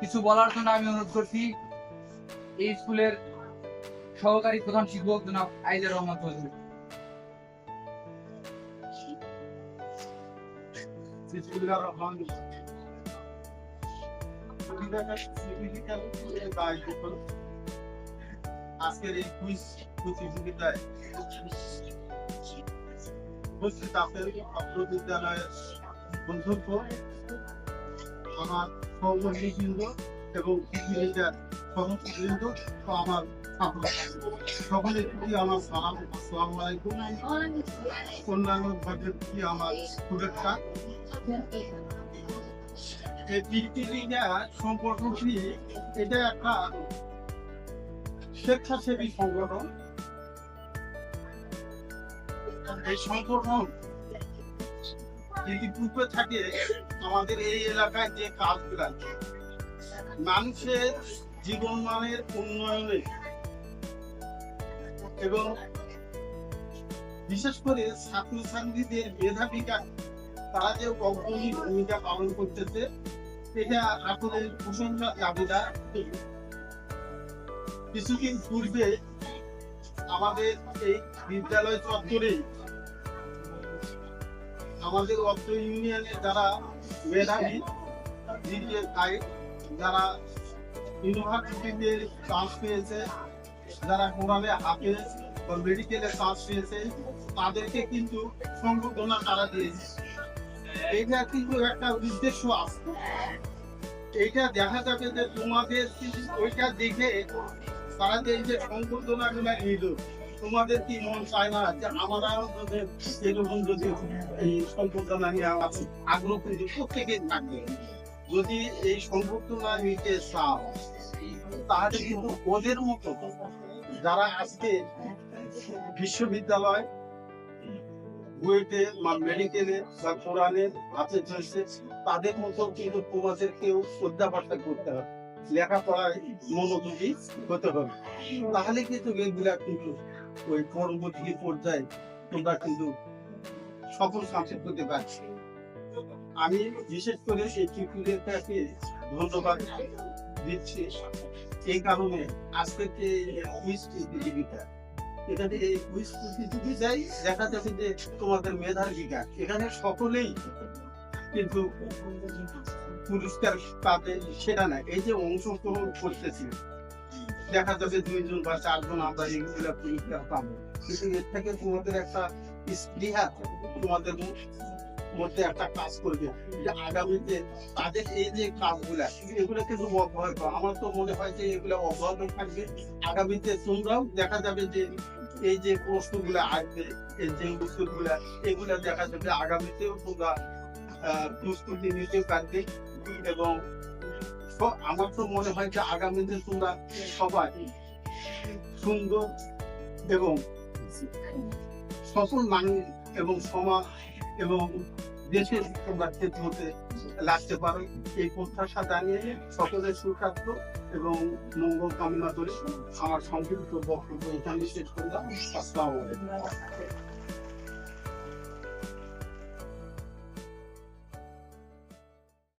কিছু বলার জন্য আমি অনুরোধ করছি এই স্কুলের সহকারী প্রধান শিক্ষক জনাব আইজার রহমান চৌধুরী। আজকের এই কুইজ প্রতিযোগিতায় উপস্থিত আছেন ছাত্র বিদ্যালয়ের বন্ধুত্ব, আমার সহকর্মীবৃন্দ এবং পৃথিবীর সহকর্মীবৃন্দ ও আমার ছাত্র সকলের প্রতি আমার সালাম, আসসালামু আলাইকুম। অন্যান্য ভাগের প্রতি আমার শুভেচ্ছা। এই পৃথিবীটা সংগঠনটি এটা একটা স্বেচ্ছাসেবী সংগঠন। এই সংগঠন ইতিপূর্বে থাকে আমাদের এই এলাকায় যে কাজগুলো মানুষের জীবন মানের উন্নয়নে এবং বিশেষ করে ছাত্রছাত্রীদের মেধা বিকাশ তারা যে অগ্রণী ভূমিকা পালন করতেছে এটা আসলে প্রশংসার দাবিদার। কিছুদিন পূর্বে আমাদের এই বিদ্যালয় চত্বরে আমাদের অত্র ইউনিয়নের যারা মেধাবী যারা ইউনিভার্সিটিতে চান্স পেয়েছে, যারা কোরআনে হাফেজ বা মেডিকেলে চান্স পেয়েছে তাদেরকে কিন্তু সংবর্ধনা তারা দিয়েছে। এইটা কিন্তু একটা উদ্দেশ্য আছে। এইটা দেখা যাবে যে তোমাদের ওইটা দেখে তারা যে এই যে সংবর্ধনা গুলা নিল, তোমাদের কি মন চায় না যে আমরাও এরকম যদি এই সংবর্ধনা নিয়ে আগ্রহ কিন্তু প্রত্যেকেই থাকবে। যদি এই সংবর্ধনা নিতে চাও তাহলে কিন্তু ওদের মতো যারা আজকে বিশ্ববিদ্যালয় বুয়েটে বা মেডিকেলে বা কোরআনে হাতে ধরেছে তাদের মতো কিন্তু তোমাদেরকেও অধ্যাপনা করতে হবে, লেখাপড়ায় মনোযোগী হতে হবে। তাহলে কিন্তু এগুলা কিন্তু ওই পরবর্তী পর্যায়ে তোমরা কিন্তু সফল সাংসদ করতে পারছি। আমি বিশেষ করে এই টিপুলেটাকে ধন্যবাদ দিচ্ছি এই কারণে আজকে যে কুইজ প্রতিযোগিতা এখানে এই কুইজ প্রতিযোগিতায় দেখা যাচ্ছে যে তোমাদের মেধার বিকাশ এখানে সকলেই কিন্তু পুরস্কার পাবে সেটা না, এই যে অংশগ্রহণ করতেছি দেখা যাচ্ছে 2 জন বা 4 জন আমরা এগুলো পুরস্কার পাবো, কিন্তু এর থেকে তোমাদের একটা স্পৃহা তোমাদের মধ্যে একটা কাজ করবে যে আগামীতে তাদের এই যে কাজগুলা এগুলো কিন্তু অব্যাহত, আমার তো মনে হয় যে এগুলো অব্যাহত থাকবে। আগামীতে তোমরাও দেখা যাবে যে এই যে প্রশ্নগুলো আসবে, এই যে উত্তরগুলা এগুলা দেখা যাবে আগামীতেও তোমরা প্রস্তুতি নিতে পারবে। এবং আমার তো মনে হয় যে আগামীতে তোমরা সবাই সুন্দর এবং সফল মানুষ এবং সমাজ এবং দেশের তোমরা ক্ষেত্র হতে লাগতে পারো এই প্রত্যাশা জানিয়ে সকলের সুস্বাস্থ্য এবং মঙ্গল কামনা করে আমার সংক্ষিপ্ত বক্তব্য এখানে শেষ করলাম। আসসালামু আলাইকুম।